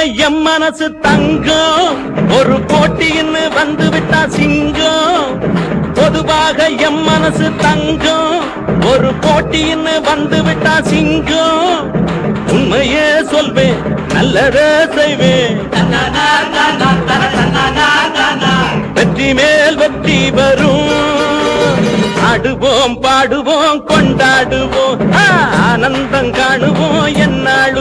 M மனசு தங்கம் ஒரு போட்டின்னு வந்து விட்டா சிங்கம் பொதுவாக எம் மனசு தங்கம் ஒரு போட்டின்னு வந்து விட்டா சிங்கம் உண்மையே சொல்வேன் நல்லதே செய்வேன் வெற்றி மேல் வெற்றி வரும் ஆடுவோம் பாடுவோம் கொண்டாடுவோம் ஆனந்தம் காணுவோம் என்னாலும்